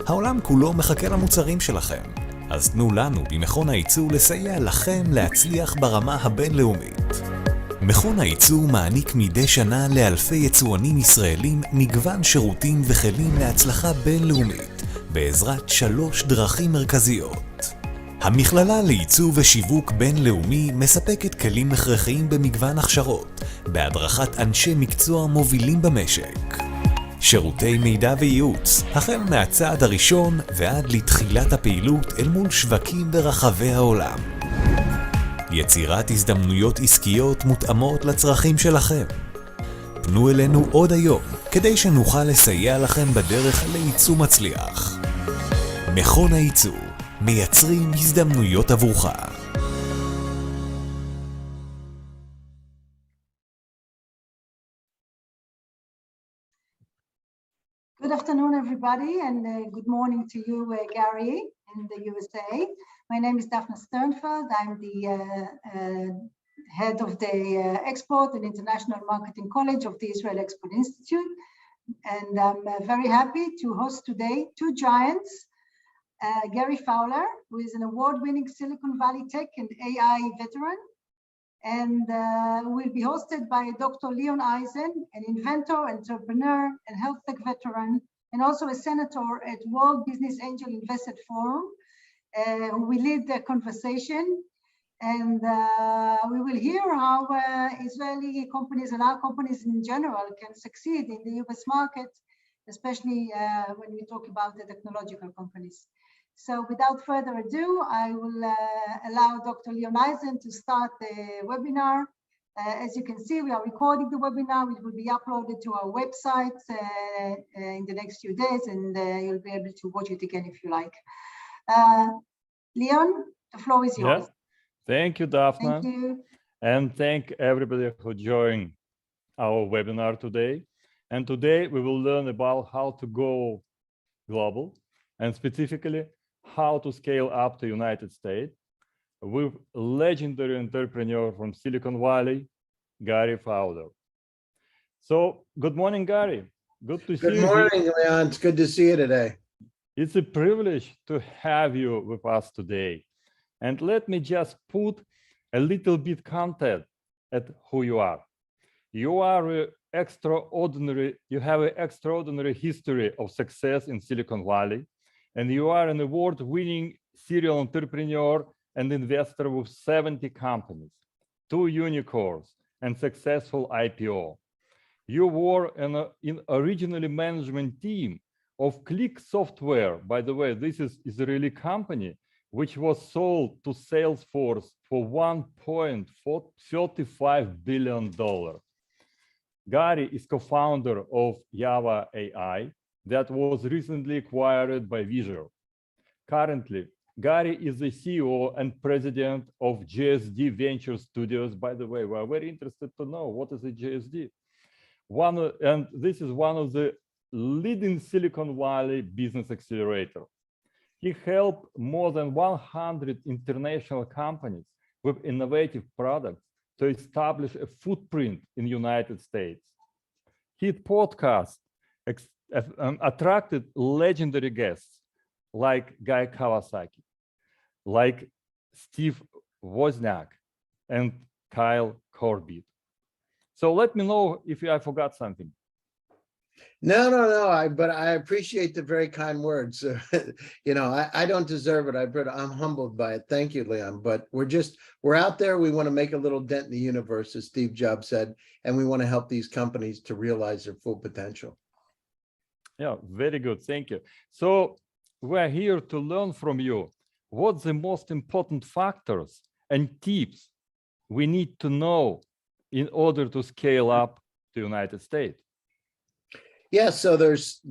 העולם כולו מחכה למוצרים שלכם. אז תנו לנו במכון הייצור לסייע לכם להצליח ברמה הבינלאומית. מכון הייצור מעניק מדי שנה לאלפי יצואנים ישראלים מגוון שירותים וכלים להצלחה בינלאומית, בעזרת 3 דרכים מרכזיות. המכללה לייצור ושיווק בינלאומי מספקת כלים הכרחיים במגוון הכשרות, בהדרכת אנשי מקצוע מובילים במשק. שירותי מידע וייעוץ, החל מהצעד הראשון ועד לתחילת הפעילות אל מול שווקים ברחבי העולם. יצירת הזדמנויות עסקיות מותאמות לצרכים שלכם. פנו אלינו עוד היום, כדי שנוכל לסייע לכם בדרך לייצוא מצליח. מכון הייצור, מייצרים הזדמנויות עבורך. Good afternoon, everybody, and good morning to you, Gary, in the USA. My name is Daphne Sternfeld. I'm the head of the Export and International Marketing College of the Israel Export Institute. And I'm very happy to host today 2 giants, Gary Fowler, who is an award-winning Silicon Valley tech and AI veteran, and will be hosted by Dr. Leon Eisen, an inventor, entrepreneur, and health tech veteran, and also a senator at World Business Angel Invested Forum, who will lead the conversation. And we will hear how Israeli companies and our companies in general can succeed in the US market, especially when we talk about the technological companies. So without further ado, I will allow Dr. Leon Eisen to start the webinar. As you can see, we are recording the webinar, which will be uploaded to our website in the next few days, and you'll be able to watch it again if you like. Leon, the floor is yours. Yes. Thank you, Daphne. Thank you. And thank everybody who joined our webinar today. And today we will learn about how to go global, and specifically how to scale up to United States with legendary entrepreneur from Silicon Valley, Gary Fowler. So good morning, Gary. Good to see you. Good morning, Leon. It's good to see you today. It's a privilege to have you with us today. And let me just put a little bit context at who you are. You are extraordinary. You have an extraordinary history of success in Silicon Valley, and you are an award-winning serial entrepreneur and investor with 70 companies, 2 unicorns, and successful IPO. You were in originally management team of Click Software. By the way, this is Israeli company, which was sold to Salesforce for $1.35 billion. Gary is co-founder of Java AI that was recently acquired by Visual. Currently, Gary is the CEO and president of JSD Venture Studios. By the way, we're very interested to know what is a JSD. And this is one of the leading Silicon Valley business accelerator. He helped more than 100 international companies with innovative products to establish a footprint in the United States. His podcast attracted legendary guests like Guy Kawasaki, like Steve Wozniak, and Kyle Corbett. So let me know if I forgot something. No. But I appreciate the very kind words. I don't deserve it. I'm humbled by it. Thank you, Leon. But we're out there. We want to make a little dent in the universe, as Steve Jobs said, and we want to help these companies to realize their full potential. Yeah, very good. Thank you. So we're here to learn from you what the most important factors and tips we need to know in order to scale up to the United States. Yeah, so there's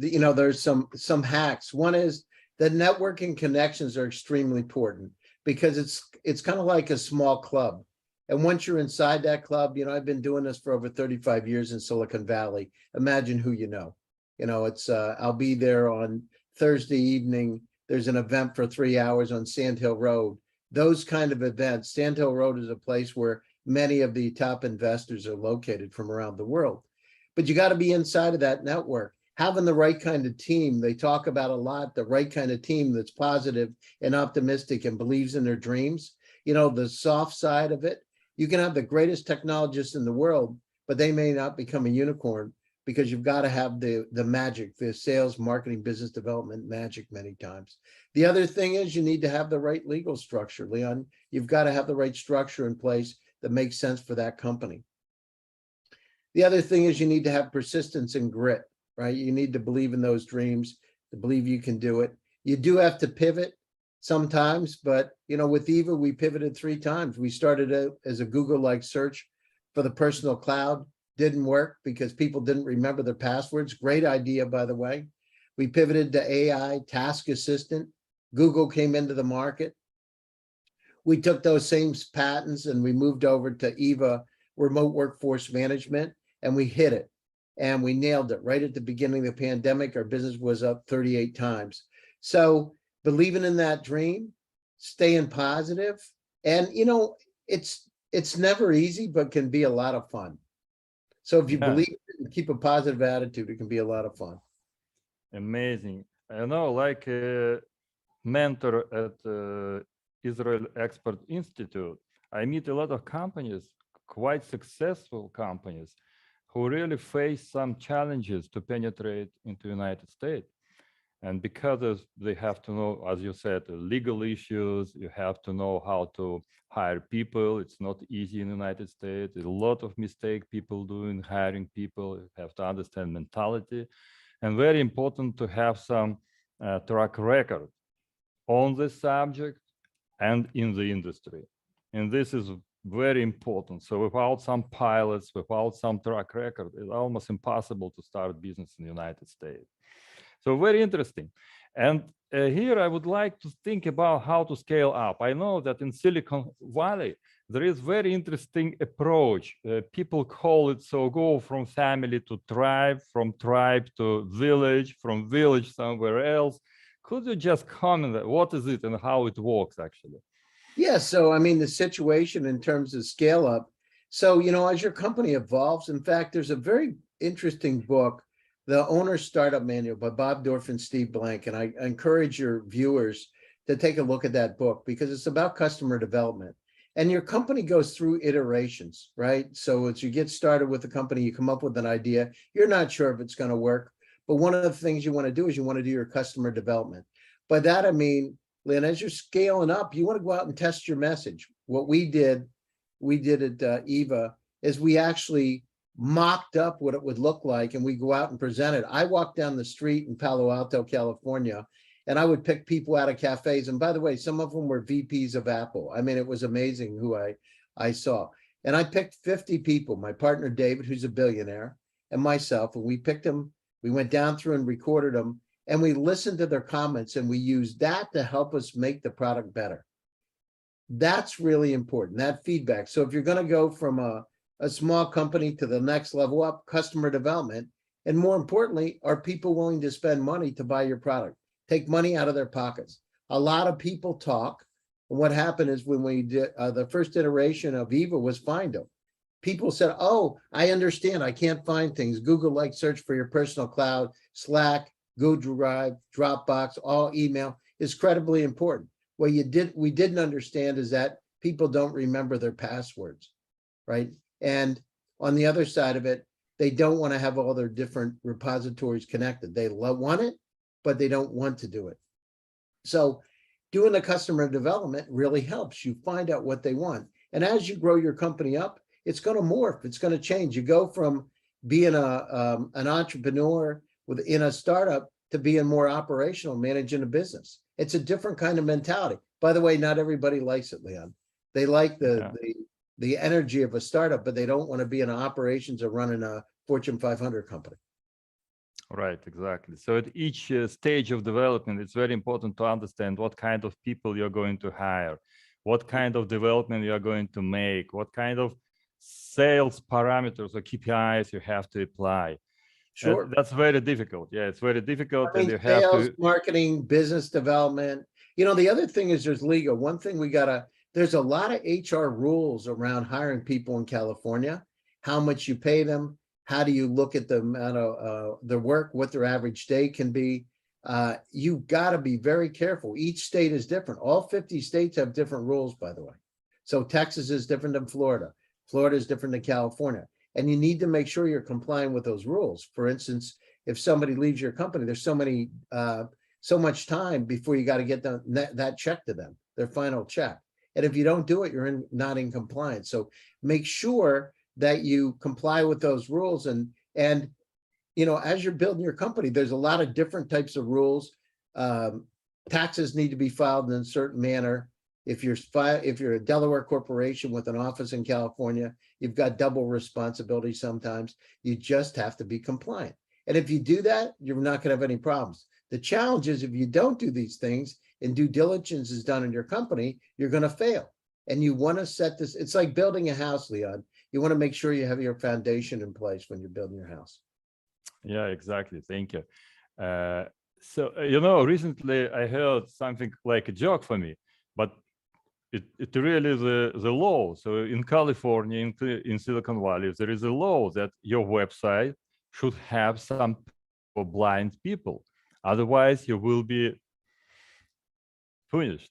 some hacks. One is that networking connections are extremely important because it's kind of like a small club. And once you're inside that club, I've been doing this for over 35 years in Silicon Valley. Imagine who you know. It's I'll be there on Thursday evening. There's an event for 3 hours on Sand Hill Road. Those kind of events. Sand Hill Road is a place where many of the top investors are located from around the world. But you got to be inside of that network. having the right kind of team. They talk about a lot, the right kind of team that's positive and optimistic and believes in their dreams. You know, the soft side of it, you can have the greatest technologists in the world, but they may not become a unicorn because you've got to have the magic, the sales, marketing, business development magic many times. The other thing is you need to have the right legal structure, Leon. You've got to have the right structure in place that makes sense for that company. The other thing is you need to have persistence and grit, right? You need to believe in those dreams, to believe you can do it. You do have to pivot sometimes, but you know, with Eva, we pivoted 3 times. We started out as a Google-like search for the personal cloud. Didn't work because people didn't remember their passwords. Great idea, by the way. We pivoted to AI, Task Assistant. Google came into the market. We took those same patents and we moved over to Eva, Remote Workforce Management, and we hit it. And we nailed it right at the beginning of the pandemic. Our business was up 38 times. So believing in that dream, staying positive, and you know, it's never easy, but can be a lot of fun. So if you believe it and keep a positive attitude, it can be a lot of fun. Amazing. I know, like a mentor at Israel Expert Institute, I meet a lot of companies, quite successful companies, who really face some challenges to penetrate into the United States. And because they have to know, as you said, legal issues, you have to know how to hire people. It's not easy in the United States. There's a lot of mistake people do in hiring people. You have to understand mentality. And very important to have some track record on this subject and in the industry. And this is very important. So without some pilots, without some track record, it's almost impossible to start business in the United States. So very interesting. And here I would like to think about how to scale up. I know that in Silicon Valley, there is very interesting approach. People call it, so go from family to tribe, from tribe to village, from village somewhere else. Could you just comment, what is it and how it works actually? Yeah, so I mean, the situation in terms of scale up. So, you know, as your company evolves, in fact, there's a very interesting book, The Owner's Startup Manual by Bob Dorff and Steve Blank. And I encourage your viewers to take a look at that book because it's about customer development. And your company goes through iterations, right? So as you get started with a company, you come up with an idea. You're not sure if it's going to work. But one of the things you want to do is you want to do your customer development. By that, I mean, Lynn, as you're scaling up, you want to go out and test your message. What we did at Eva is we actually mocked up what it would look like and we go out and present it. I walked down the street in Palo Alto, California, and I would pick people out of cafes. And by the way, some of them were VPs of Apple. I mean, it was amazing who I saw. And I picked 50 people, my partner, David, who's a billionaire, and myself, and we picked them. We went down through and recorded them, and we listened to their comments, and we used that to help us make the product better. That's really important, that feedback. So if you're going to go from a small company to the next level up, customer development, and more importantly, are people willing to spend money to buy your product? Take money out of their pockets. A lot of people talk. And what happened is when we did the first iteration of Eva was find them. People said, oh, I understand. I can't find things. Google like search for your personal cloud, Slack, Google Drive, Dropbox, all email is incredibly important. What we didn't understand is that people don't remember their passwords, right? And on the other side of it, they don't want to have all their different repositories connected. They want it, but they don't want to do it. So doing the customer development really helps you find out what they want. And as you grow your company up, it's going to morph. It's going to change. You go from being an entrepreneur within a startup to being more operational, managing a business. It's a different kind of mentality. By the way, not everybody likes it, Leon. They like the energy of a startup, but they don't want to be in operations or running a Fortune 500 company. Right, exactly. So at each stage of development, it's very important to understand what kind of people you're going to hire, what kind of development you're going to make, what kind of sales parameters or KPIs you have to apply. Sure. That's very difficult. Yeah, it's very difficult. I mean, and you have sales, to... marketing, business development. You know, the other thing is there's legal. One thing there's a lot of HR rules around hiring people in California, how much you pay them, How do you look at the amount of their work, what their average day can be? You've got to be very careful. Each state is different. All 50 states have different rules, by the way. So Texas is different than Florida. Florida is different than California. And you need to make sure you're complying with those rules. For instance, if somebody leaves your company, there's so much time before you got to get that check to them, their final check. And if you don't do it, you're not in compliance. So make sure that you comply with those rules. And you know, as you're building your company, there's a lot of different types of rules. Taxes need to be filed in a certain manner. If you're a Delaware corporation with an office in California, you've got double responsibility sometimes. You just have to be compliant. And if you do that, you're not going to have any problems. The challenge is if you don't do these things and due diligence is done in your company, you're going to fail. And you want to set this, it's like building a house, Leon. You want to make sure you have your foundation in place when you're building your house. Yeah, exactly. Thank you. So, you know, recently I heard something like a joke for me, but it really is the law. So in California, in Silicon Valley, there is a law that your website should have some for blind people. Otherwise, you will be punished.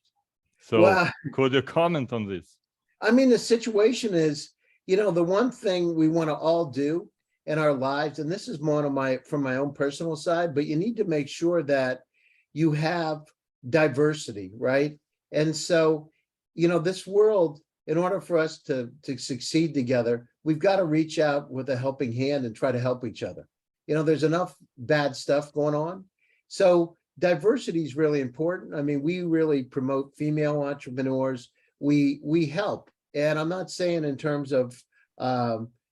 So Well, could you comment on this? I mean, the situation is, you know, the one thing we want to all do in our lives, and this is one of from my own personal side, but you need to make sure that you have diversity, right? And so, you know, this world, in order for us to succeed together, we've got to reach out with a helping hand and try to help each other. You know, there's enough bad stuff going on. So diversity is really important. I mean, we really promote female entrepreneurs. We help. And I'm not saying in terms of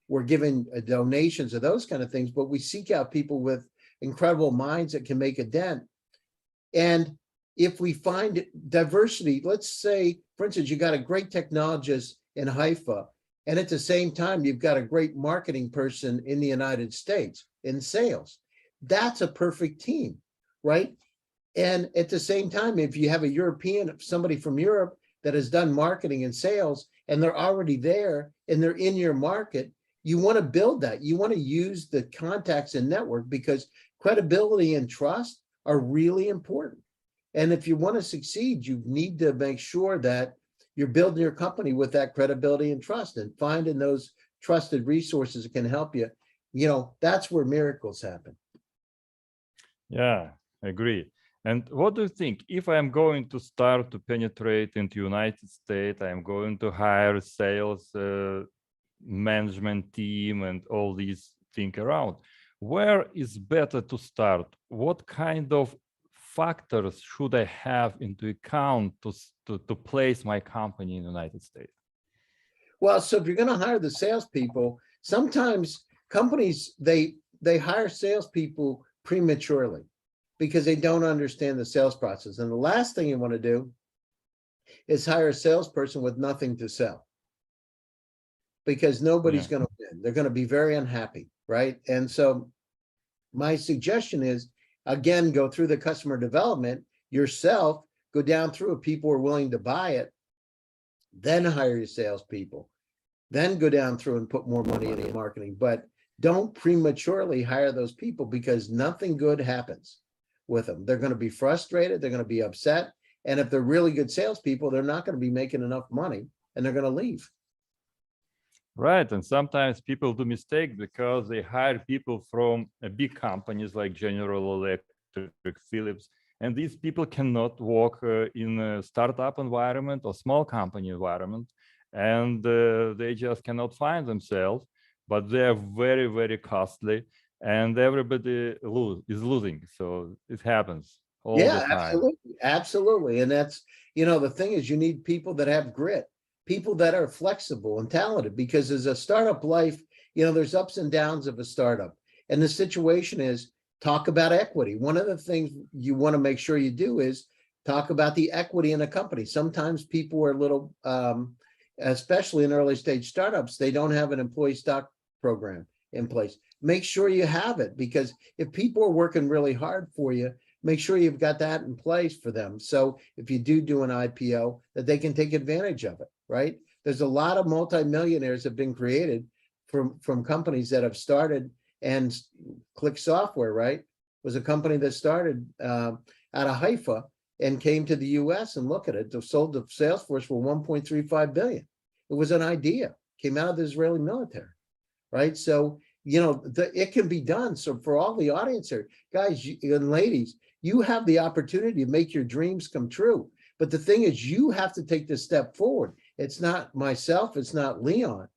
we're giving donations or those kind of things, but we seek out people with incredible minds that can make a dent. And if we find diversity, let's say, for instance, you got a great technologist in Haifa, and at the same time, you've got a great marketing person in the United States in sales. That's a perfect team, right? And at the same time, if you have a European, somebody from Europe that has done marketing and sales, and they're already there and they're in your market, you want to build that. You want to use the contacts and network because credibility and trust are really important. And if you want to succeed, you need to make sure that you're building your company with that credibility and trust, and finding those trusted resources that can help you. You know, that's where miracles happen. Yeah, I agree. And what do you think? If I'm going to start to penetrate into United States, I'm going to hire a sales management team and all these things around. Where is better to start? What kind of factors should I have into account to place my company in the United States? Well, so if you're going to hire the salespeople, sometimes companies, they hire salespeople prematurely because they don't understand the sales process. And the last thing you want to do is hire a salesperson with nothing to sell, because nobody's going to win. They're going to be very unhappy, right? And so my suggestion is, again, go through the customer development yourself, go down through if people are willing to buy it, then hire your salespeople, then go down through and put more money into marketing. But don't prematurely hire those people, because nothing good happens with them. They're going to be frustrated. They're going to be upset. And if they're really good salespeople, they're not going to be making enough money and they're going to leave. Right. And sometimes people do mistakes because they hire people from big companies like General Electric, Philips, and these people cannot work in a startup environment or small company environment, and they just cannot find themselves, but they're very, very costly, and everybody is losing. So it happens all the time. Absolutely. Absolutely. And that's, you know, the thing is, you need people that have grit, people that are flexible and talented, because as a startup life, you know, there's ups and downs of a startup. And the situation is, talk about equity. One of the things you want to make sure you do is talk about the equity in a company. Sometimes people are a little, especially in early stage startups, they don't have an employee stock program in place. Make sure you have it, because if people are working really hard for you, make sure you've got that in place for them. So if you do an IPO, that they can take advantage of it, right? There's a lot of multimillionaires have been created from companies that have started, and Click Software, right, was a company that started out of Haifa and came to the US, and look at it, they sold to Salesforce for 1.35 billion. It was an idea, came out of the Israeli military, right? So, it can be done. So for all the audience here, guys and ladies, you have the opportunity to make your dreams come true. But the thing is, you have to take this step forward. It's not myself, it's not Leon.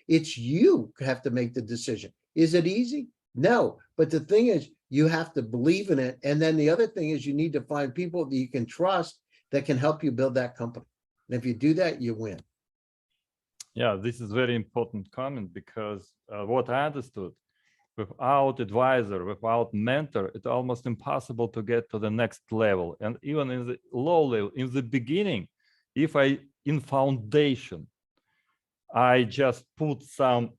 It's you have to make the decision. Is it easy? No. But the thing is, you have to believe in it. And then the other thing is, you need to find people that you can trust that can help you build that company. And if you do that, you win. Yeah, this is very important comment, because what I understood, without advisor, without mentor, it's almost impossible to get to the next level. And even in the low level, in the beginning, if in foundation, I just put some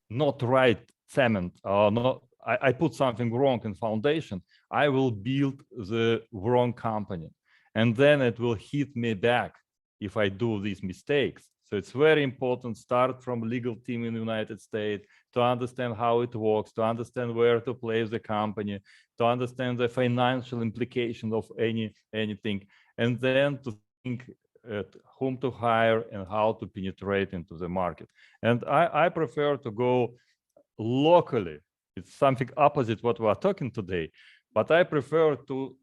not right cement, or not, I put something wrong in foundation, I will build the wrong company. And then it will hit me back if I do these mistakes. So it's very important, start from legal team in the United States, to understand how it works, to understand where to place the company, to understand the financial implications of anything, and then to think whom to hire and how to penetrate into the market. And I prefer to go locally. It's something opposite what we are talking today, but I prefer to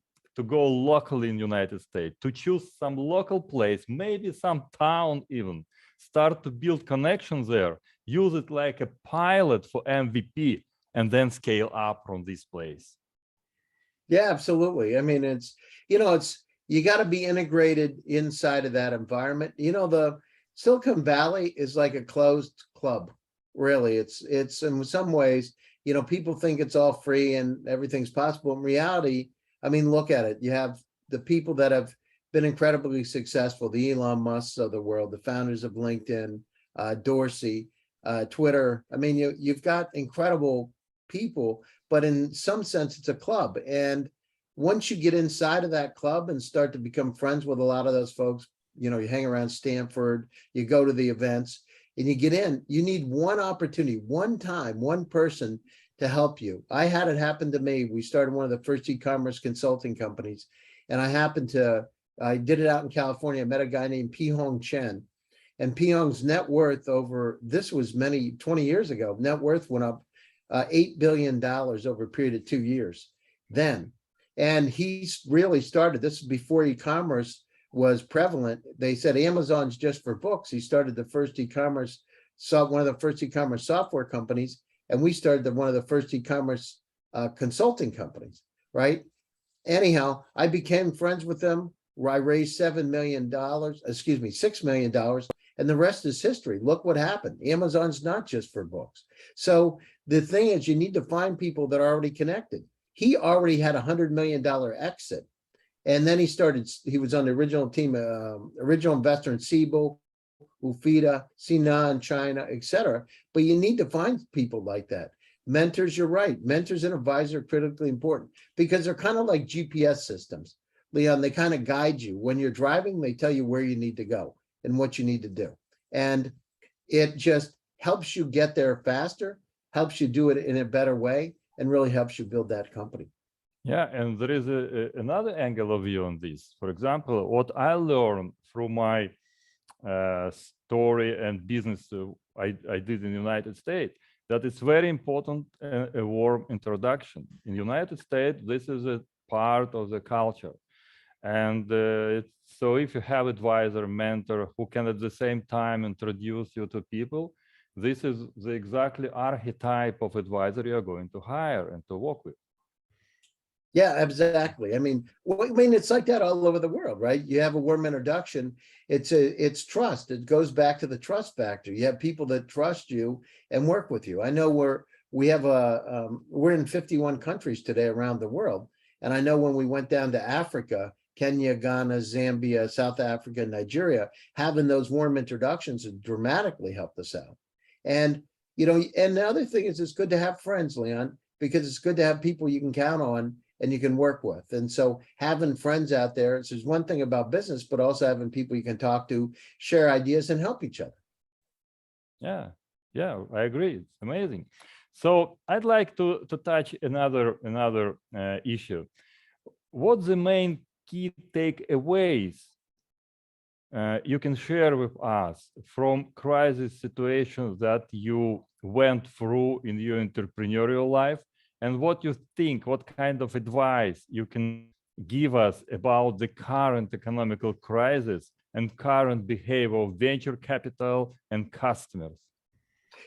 go locally in the United States, to choose some local place, maybe some town even, start to build connections there, use it like a pilot for MVP, and then scale up from this place. Yeah, absolutely. I mean, you got to be integrated inside of that environment. The Silicon Valley is like a closed club, really. It's in some ways, people think it's all free and everything's possible. In reality, I mean, look at it. You have the people that have been incredibly successful, the Elon Musks of the world, the founders of LinkedIn, Dorsey, Twitter. I mean, you've got incredible people, but in some sense, it's a club. And once you get inside of that club and start to become friends with a lot of those folks, you hang around Stanford, you go to the events, and you get in, you need one opportunity, one time, one person to help you. I had it happen to me. We started one of the first e-commerce consulting companies, and I did it out in California. I met a guy named Pihong Chen, and Pihong's net worth this was 20 years ago, net worth went up $8 billion over a period of 2 years then. And he's really started, this is before e-commerce was prevalent. They said Amazon's just for books. He started one of the first e-commerce software companies, and we started one of the first e-commerce consulting companies, right? Anyhow, I became friends with them, where I raised $6 million, and the rest is history. Look what happened. Amazon's not just for books. So the thing is, you need to find people that are already connected. He already had $100 million exit. And then he was on the original team, original investor in Siebel, Ufida, Sina in China, etc. But you need to find people like that. Mentors, you're right. Mentors and advisors are critically important, because they're kind of like GPS systems. Leon, they kind of guide you. When you're driving, they tell you where you need to go and what you need to do. And it just helps you get there faster, helps you do it in a better way, and really helps you build that company. Yeah, and there is another angle of view on this. For example, what I learned through my story and business I did in the United States, that it's very important a warm introduction. In the United States, this is a part of the culture. And so if you have advisor, mentor, who can at the same time introduce you to people, this is the exactly archetype of advisor you're going to hire and to work with. Yeah, exactly. I mean, it's like that all over the world, right? You have a warm introduction. It's trust. It goes back to the trust factor. You have people that trust you and work with you. I know we're in 51 countries today around the world. And I know when we went down to Africa, Kenya, Ghana, Zambia, South Africa, Nigeria, having those warm introductions has dramatically helped us out. And, and the other thing is, it's good to have friends, Leon, because it's good to have people you can count on and you can work with. And so having friends out there, there's one thing about business, but also having people you can talk to, share ideas, and help each other. Yeah, Yeah, I agree. It's amazing. So I'd like to touch another issue. What's the main key takeaways you can share with us from crisis situations that you went through in your entrepreneurial life, and what you think, what kind of advice you can give us about the current economical crisis and current behavior of venture capital and customers?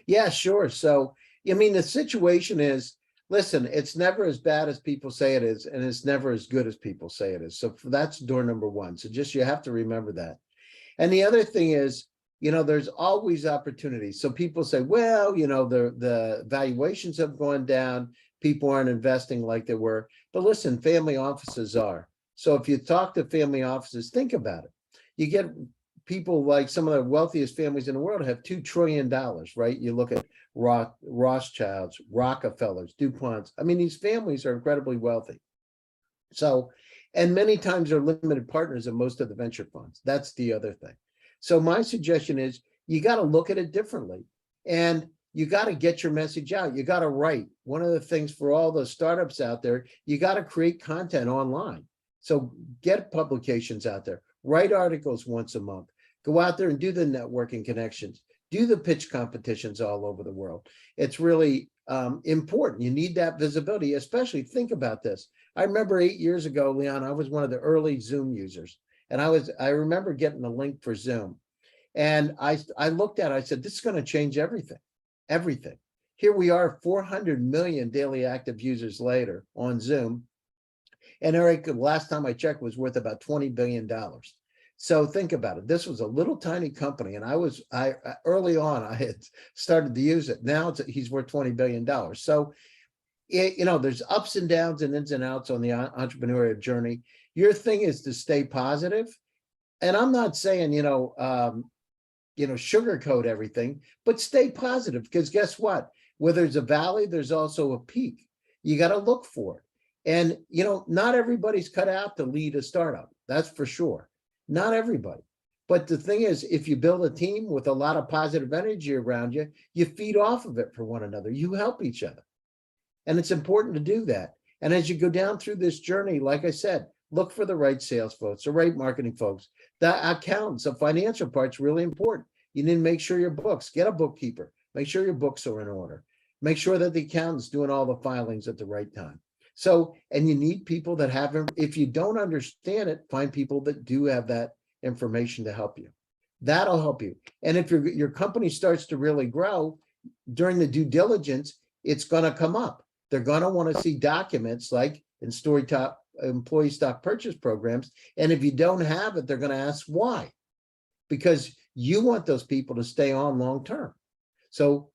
Yeah, sure. So, I mean, the situation is, listen, it's never as bad as people say it is, and it's never as good as people say it is. So that's door number one. So just, you have to remember that. And the other thing is, there's always opportunities. So people say, well, the valuations have gone down. People aren't investing like they were. But listen, family offices are. So if you talk to family offices, think about it. You get people like some of the wealthiest families in the world have $2 trillion, right? You look at Rothschilds, Rockefellers, DuPonts. I mean, these families are incredibly wealthy. So, and many times they're limited partners in most of the venture funds. That's the other thing. So my suggestion is you got to look at it differently, and you got to get your message out. You got to write. One of the things for all the startups out there, you got to create content online. So get publications out there, write articles once a month, go out there and do the networking connections, do the pitch competitions all over the world. It's really important. You need that visibility, especially think about this. I remember 8 years ago, Leon, I was one of the early Zoom users, and I remember getting a link for Zoom, and I looked at it, I said, this is going to change everything, everything. Here we are, 400 million daily active users later on Zoom, and Eric, last time I checked, was worth about $20 billion. So think about it. This was a little tiny company, and I early on I had started to use it. Now he's worth $20 billion. So there's ups and downs and ins and outs on the entrepreneurial journey. Your thing is to stay positive. And I'm not saying, sugarcoat everything, but stay positive, because guess what? Where there's a valley, there's also a peak. You got to look for it. And, not everybody's cut out to lead a startup. That's for sure. Not everybody. But the thing is, if you build a team with a lot of positive energy around you, you feed off of it for one another. You help each other. And it's important to do that. And as you go down through this journey, like I said, look for the right sales folks, the right marketing folks, the accountants, the financial part's really important. You need to make sure your books, get a bookkeeper, make sure your books are in order, make sure that the accountant's doing all the filings at the right time. So, and you need people that have, if you don't understand it, find people that do have that information to help you. That'll help you. And if your company starts to really grow, during the due diligence, it's going to come up. They're going to want to see documents like in StoryTop employee stock purchase programs. And if you don't have it, they're going to ask why, because you want those people to stay on long term. So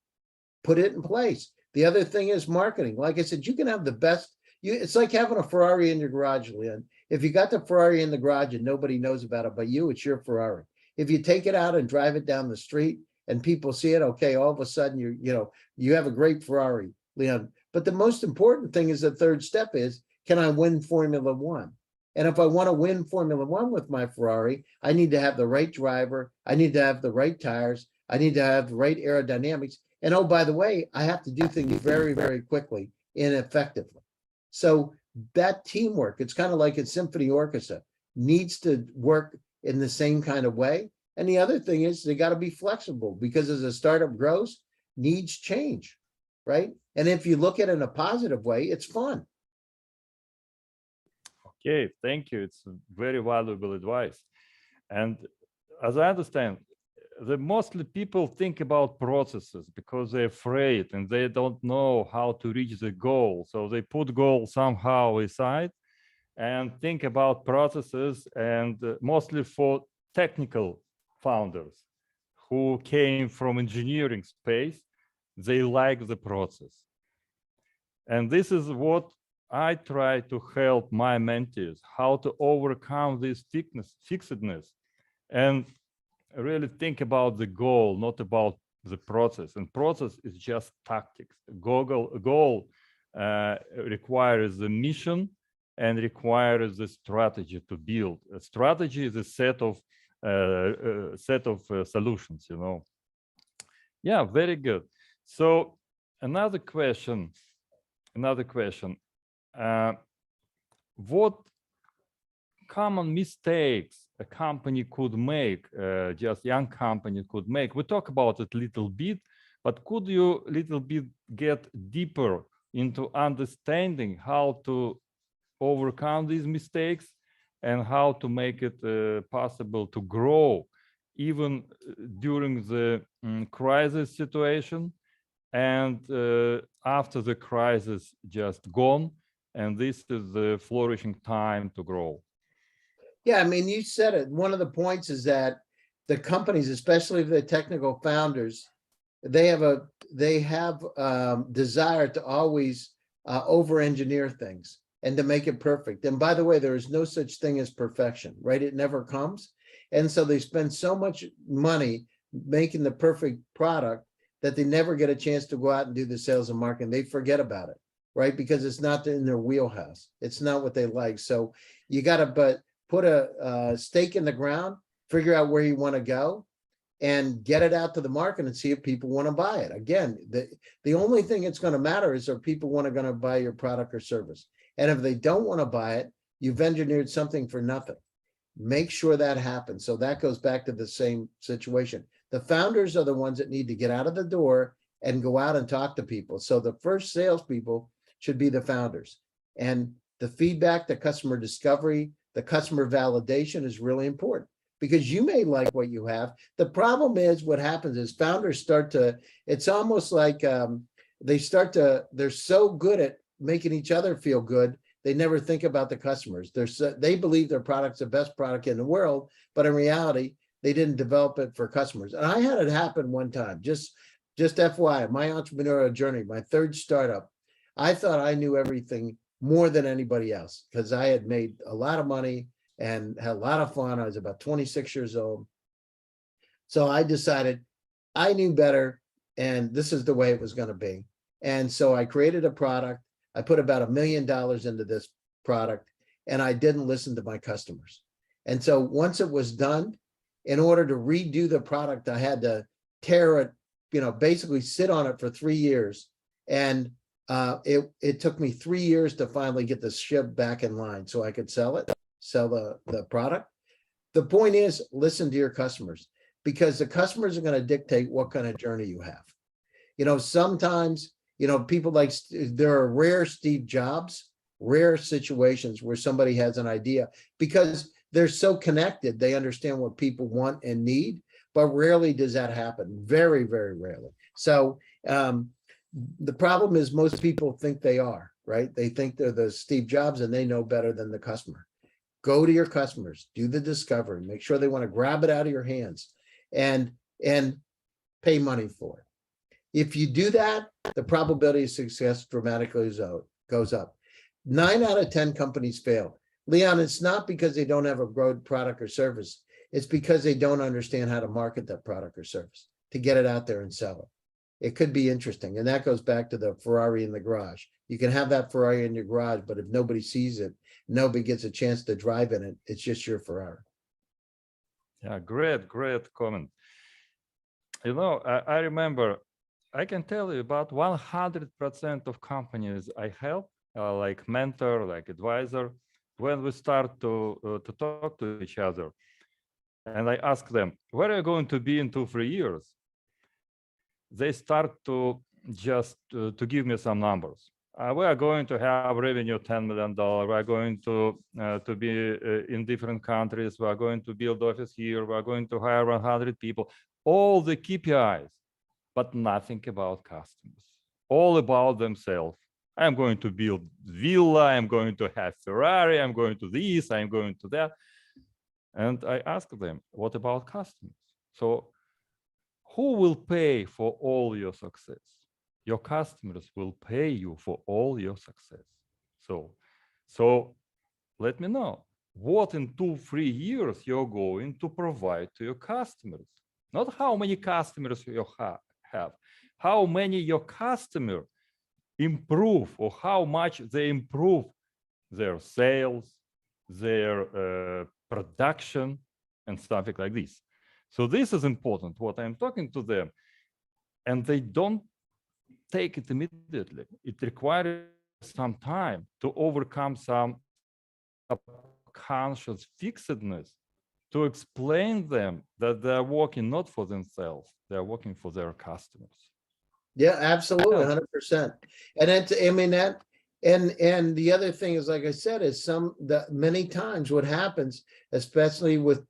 put it in place. The other thing is marketing. Like I said, you can have the best. It's like having a Ferrari in your garage, Leon. If you got the Ferrari in the garage and nobody knows about it but you, it's your Ferrari. If you take it out and drive it down the street and people see it, okay, all of a sudden you have a great Ferrari, Leon. But the most important thing is the third step is, can I win Formula One? And if I want to win Formula One with my Ferrari, I need to have the right driver. I need to have the right tires. I need to have the right aerodynamics. And oh, by the way, I have to do things very, very quickly and effectively. So that teamwork, it's kind of like a symphony orchestra, needs to work in the same kind of way. And the other thing is they got to be flexible, because as a startup grows, needs change, right? And if you look at it in a positive way, it's fun. Okay, thank you. It's very valuable advice. And as I understand, mostly people think about processes because they're afraid and they don't know how to reach the goal. So they put goal somehow aside and think about processes, and mostly for technical founders who came from engineering space, they like the process. And this is what I try to help my mentees, how to overcome this fixedness and really think about the goal, not about the process. And process is just tactics. Goal requires the mission and requires the strategy to build. A strategy is a set of solutions, Yeah, very good. So another question. What common mistakes a company could make, just young company could make? We talk about it a little bit, but could you little bit get deeper into understanding how to overcome these mistakes and how to make it possible to grow even during the crisis situation and after the crisis just gone, and this is the flourishing time to grow? Yeah, I mean, you said it. One of the points is that the companies, especially the technical founders, they have desire to always over-engineer things and to make it perfect. And by the way, there is no such thing as perfection, right? It never comes. And so they spend so much money making the perfect product that they never get a chance to go out and do the sales and marketing. They forget about it, right? Because it's not in their wheelhouse. It's not what they like. So you got to put a stake in the ground, figure out where you want to go, and get it out to the market and see if people want to buy it. Again, the only thing it's going to matter is are people going to buy your product or service. And if they don't want to buy it, you've engineered something for nothing. Make sure that happens. So that goes back to the same situation. The founders are the ones that need to get out of the door and go out and talk to people. So the first salespeople should be the founders. And the feedback, the customer discovery, the customer validation is really important, because you may like what you have. The problem is what happens is founders start to, it's almost like they're so good at making each other feel good, they never think about the customers. They believe their product's the best product in the world, but in reality, they didn't develop it for customers. And I had it happen one time, just FYI, my entrepreneurial journey, my third startup, I thought I knew everything more than anybody else because I had made a lot of money and had a lot of fun. I was about 26 years old. So I decided I knew better and this is the way it was going to be. And so I created a product. I put about $1 million into this product and I didn't listen to my customers. And so once it was done, in order to redo the product, I had to tear it, basically sit on it for 3 years. And it took me 3 years to finally get the ship back in line so I could sell the product. The point is, listen to your customers, because the customers are going to dictate what kind of journey you have. Sometimes, people there are rare Steve Jobs, rare situations where somebody has an idea because they're so connected. They understand what people want and need, but rarely does that happen. Very, very rarely. So the problem is most people think they are, right? They think they're the Steve Jobs and they know better than the customer. Go to your customers, do the discovery, make sure they want to grab it out of your hands and pay money for it. If you do that, the probability of success dramatically goes up. 9 out of 10 companies fail. Leon, it's not because they don't have a good product or service. It's because they don't understand how to market that product or service to get it out there and sell it. It could be interesting. And that goes back to the Ferrari in the garage. You can have that Ferrari in your garage, but if nobody sees it, nobody gets a chance to drive in it. It's just your Ferrari. Yeah, great comment. I remember, I can tell you about 100% of companies I help, like mentor, like advisor, when we start to talk to each other. And I ask them, where are you going to be in 2-3 years? They start to just to give me some numbers. We are going to have revenue $10 million. We are going to be in different countries. We are going to build office here. We are going to hire 100 people. All the KPIs, but nothing about customers. All about themselves. I'm going to build villa. I'm going to have Ferrari. I'm going to this. I'm going to that. And I ask them, what about customers? So who will pay for all your success? Your customers will pay you for all your success. So let me know what in 2-3 years you're going to provide to your customers. Not how many customers you have, how many your customer improve or how much they improve their sales, their production, and something like this. So this is important, what I'm talking to them. and they don't take it immediately. It requires some time to overcome some subconscious fixedness, to explain them that they're working not for themselves, they're working for their customers. Yeah, absolutely, 100%. And it's, I mean, that, and the other thing is, like I said, is many times what happens, especially with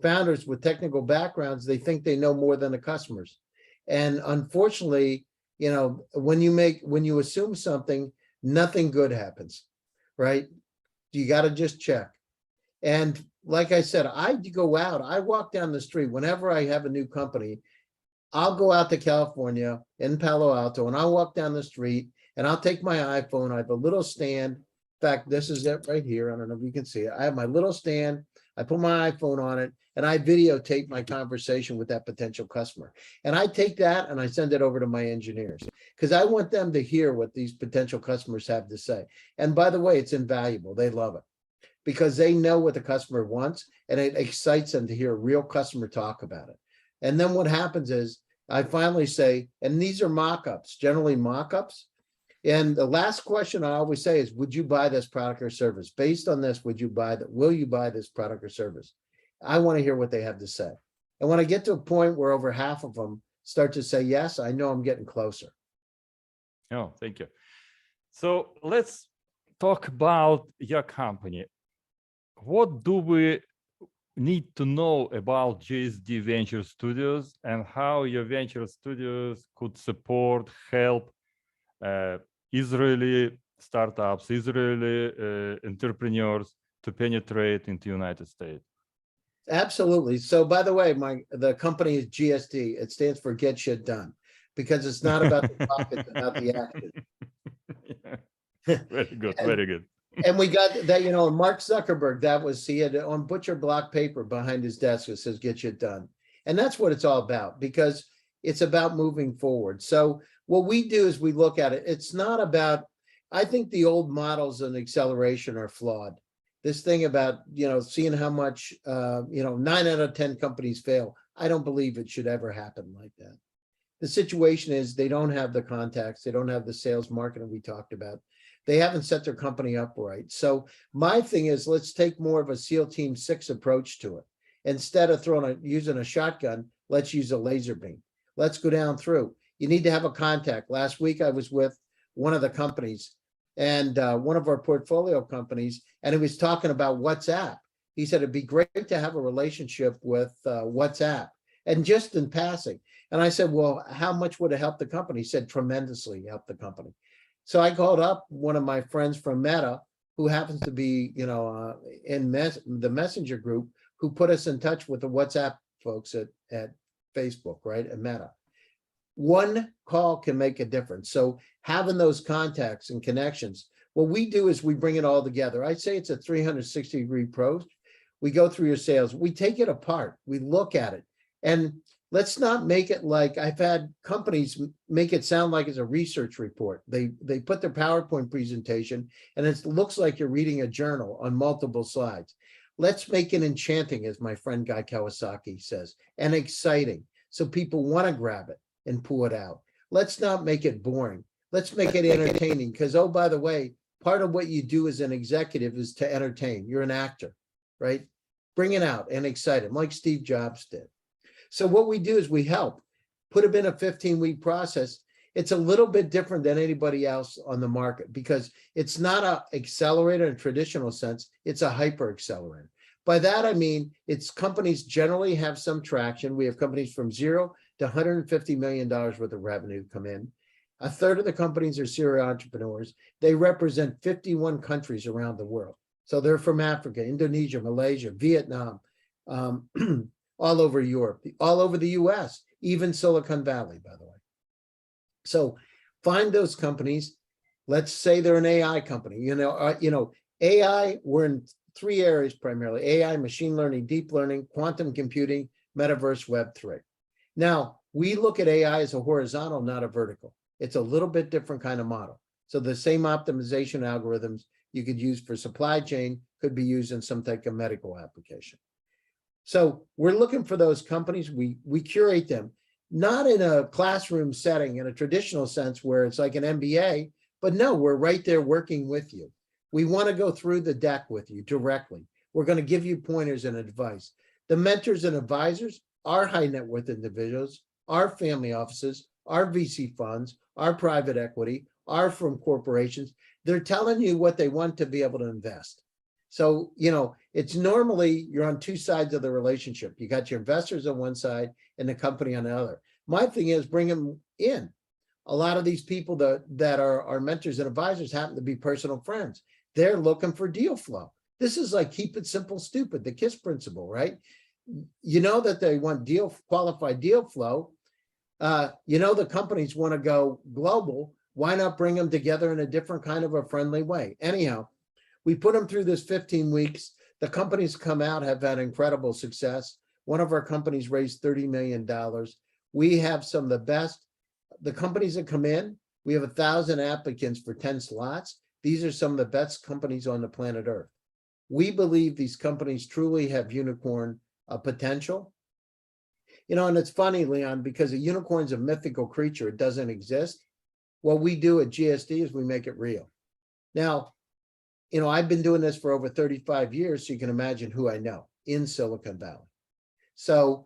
founders with technical backgrounds, they think they know more than the customers. And unfortunately, you know, when you assume something, nothing good happens, right? You got to just check. And like I said, I go out, I walk down the street whenever I have a new company. I'll go out to California in Palo Alto and I'll walk down the street and I'll take my iPhone. I have a little stand. In fact, this is it right here. I don't know if you can see it. I have my little stand. I put my iPhone on it and I videotape my conversation with that potential customer. And I take that and I send it over to my engineers because I want them to hear what these potential customers have to say. And by the way, it's invaluable. They love it because they know what the customer wants and it excites them to hear a real customer talk about it. And then what happens is I finally say, and these are mock-ups, generally mock-ups. And the last question I always say is, would you buy this product or service? Based on this, will you buy this product or service? I want to hear what they have to say. And when I get to a point where over half of them start to say yes, I know I'm getting closer. Oh, thank you. So let's talk about your company. What do we need to know about JSD Venture Studios and how your venture studios could support, help Israeli startups, Israeli entrepreneurs to penetrate into the United States? Absolutely. So by the way, the company is GSD. It stands for Get Shit Done because it's not about the profit, it's about the action. Very good, very good. And we got that, you know, Mark Zuckerberg, he had on butcher block paper behind his desk that says, get shit done. And that's what it's all about because it's about moving forward. So what we do is we look at it. It's not about, I think the old models and acceleration are flawed. This thing about, you know, seeing how much, 9 out of 10 companies fail. I don't believe it should ever happen like that. The situation is they don't have the contacts. They don't have the sales marketing we talked about. They haven't set their company up right. So my thing is, let's take more of a SEAL Team 6 approach to it. Instead of using a shotgun, let's use a laser beam. Let's go down through. You need to have a contact. Last week, I was with one of the companies and one of our portfolio companies, and he was talking about WhatsApp. He said, it'd be great to have a relationship with WhatsApp and just in passing. And I said, well, how much would it help the company? He said, tremendously help the company. So I called up one of my friends from Meta, who happens to be, in the Messenger group, who put us in touch with the WhatsApp folks at Facebook, right, at Meta. One call can make a difference. So having those contacts and connections, what we do is we bring it all together. I'd say it's a 360-degree approach. We go through your sales. We take it apart. We look at it. And let's not make it like, I've had companies make it sound like it's a research report. They put their PowerPoint presentation and it looks like you're reading a journal on multiple slides. Let's make it enchanting, as my friend Guy Kawasaki says, and exciting so people want to grab it and pull it out. Let's not make it boring. Let's make it entertaining because, oh, by the way, part of what you do as an executive is to entertain. You're an actor, right? Bring it out and excite them like Steve Jobs did. So what we do is we help put them in a 15-week process. It's a little bit different than anybody else on the market because it's not an accelerator in a traditional sense. It's a hyper accelerator. By that, I mean, it's companies generally have some traction. We have companies from 0 to $150 million worth of revenue come in. A third of the companies are serial entrepreneurs. They represent 51 countries around the world. So they're from Africa, Indonesia, Malaysia, Vietnam, all over Europe, all over the US, even Silicon Valley, by the way. So find those companies. Let's say they're an AI company. AI, we're in 3 areas primarily: AI, machine learning, deep learning, quantum computing, metaverse, Web3. Now, we look at AI as a horizontal, not a vertical. It's a little bit different kind of model. So the same optimization algorithms you could use for supply chain could be used in some type of medical application. So we're looking for those companies. We curate them. not in a classroom setting in a traditional sense where it's like an MBA, but no, we're right there working with you. We want to go through the deck with you directly. We're going to give you pointers and advice. The mentors and advisors are high net worth individuals, are family offices, are VC funds, are private equity, are from corporations. They're telling you what they want to be able to invest. So, you know, it's normally you're on two sides of the relationship. You got your investors on one side and the company on the other. My thing is bring them in. A lot of these people that are our mentors and advisors happen to be personal friends. They're looking for deal flow. This is like keep it simple, stupid, the KISS principle, right? You know that they want qualified deal flow. You know the companies want to go global. Why not bring them together in a different kind of a friendly way? Anyhow, we put them through this 15 weeks. The companies come out, have had incredible success. One of our companies raised $30 million. We have some of the best. The companies that come in, we have 1,000 applicants for 10 slots. These are some of the best companies on the planet Earth. We believe these companies truly have unicorn potential. You know, and it's funny, Leon, because a unicorn's a mythical creature. It doesn't exist. What we do at GSD is we make it real. Now, you know, I've been doing this for over 35 years, so you can imagine who I know in Silicon Valley. So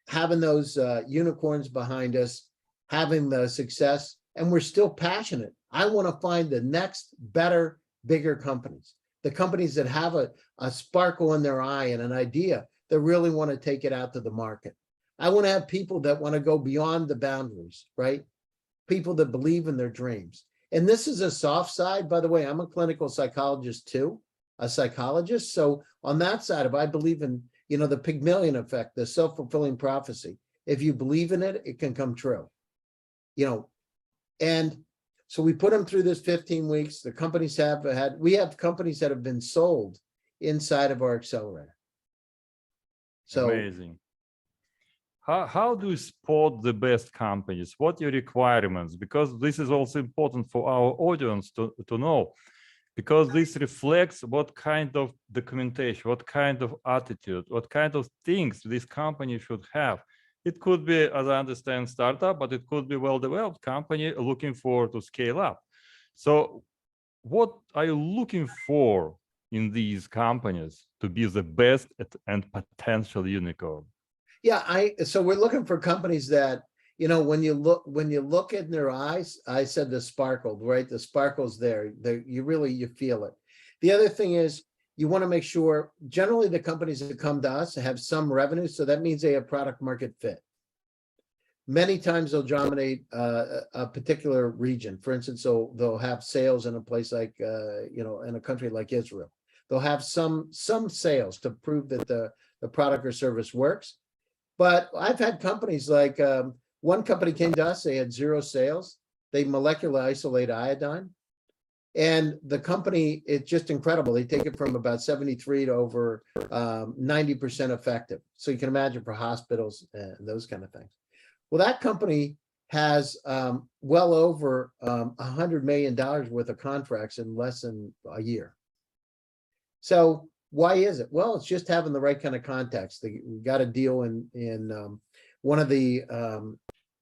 having those unicorns behind us, having the success, and we're still passionate. I want to find the next better, bigger companies, the companies that have a sparkle in their eye and an idea that really want to take it out to the market. I want to have people that want to go beyond the boundaries, right? People that believe in their dreams. And this is a soft side, by the way. I'm a clinical psychologist too, a psychologist. So on that side, if I believe in, you know, the Pygmalion effect, the self-fulfilling prophecy, if you believe in it, it can come true, you know. And so we put them through this 15 weeks. The companies we have companies that have been sold inside of our accelerator. So amazing. How do you spot the best companies? What are your requirements? Because this is also important for our audience to know, because this reflects what kind of documentation, what kind of attitude, what kind of things this company should have. It could be, as I understand, startup, but it could be well-developed company looking to scale up. So what are you looking for in these companies to be the best and potential unicorn? yeah, so we're looking for companies that, you know, when you look in their eyes, I said the sparkle, right? The sparkle's there. You feel it. The other thing is you want to make sure generally the companies that come to us have some revenue. So that means they have product market fit. Many times they'll dominate a particular region. For instance, they'll have sales in a place like, you know, in a country like Israel. They'll have some sales to prove that the product or service works. But I've had companies like one company came to us, they had 0 sales. They molecular isolate iodine. And the company, it's just incredible. They take it from about 73 to over 90% effective. So you can imagine for hospitals and those kind of things. Well, that company has well over $100 million worth of contracts in less than a year. So why is it? Well, it's just having the right kind of context. We got a deal in one of the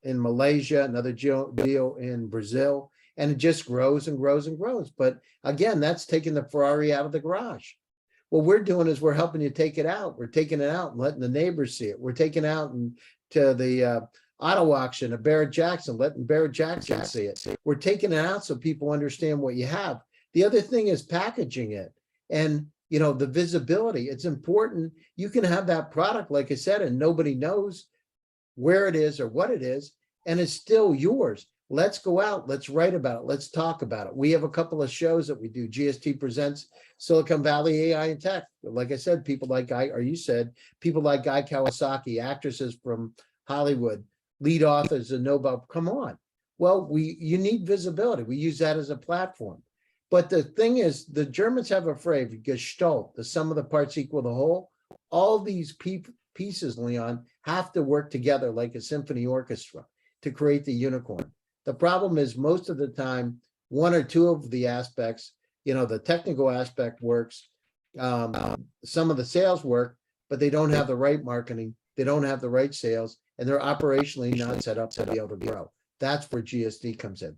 in Malaysia, another deal in Brazil, and it just grows and grows and grows. But again, that's taking the Ferrari out of the garage. What we're doing is we're helping you take it out. We're taking it out and letting the neighbors see it. We're taking it out and to the auto auction of Barrett Jackson, letting Barrett Jackson see it. We're taking it out so people understand what you have. The other thing is packaging it. And you know, the visibility, it's important. You can have that product, like I said, and nobody knows where it is or what it is, and it's still yours. Let's go out, let's write about it, let's talk about it. We have a couple of shows that we do. GST presents Silicon Valley AI and Tech. Like I said, people like people like Guy Kawasaki, actresses from Hollywood, lead authors of Nobel. Come on. Well, you need visibility. We use that as a platform. But the thing is, the Germans have a phrase, Gestalt, the sum of the parts equal the whole. All these pieces, Leon, have to work together like a symphony orchestra to create the unicorn. The problem is most of the time, 1 or 2 of the aspects, you know, the technical aspect works, some of the sales work, but they don't have the right marketing, they don't have the right sales, and they're operationally not set up to be able to grow. That's where GSD comes in.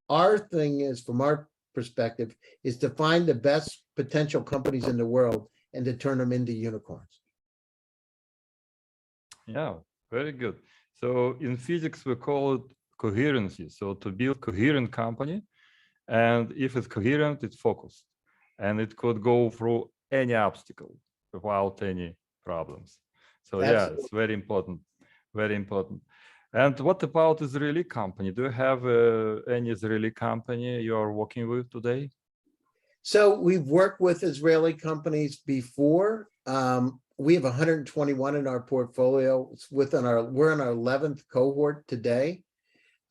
Our thing is, from our perspective, is to find the best potential companies in the world and to turn them into unicorns. Yeah, very good. So in physics, we call it coherency. So to build coherent company, and if it's coherent, it's focused, and it could go through any obstacle without any problems. So yeah, Absolutely. it's very important, very important. And what about Israeli company? Do you have any Israeli company you are working with today? So we've worked with Israeli companies before. We have 121 in our portfolio. It's we're in our 11th cohort today.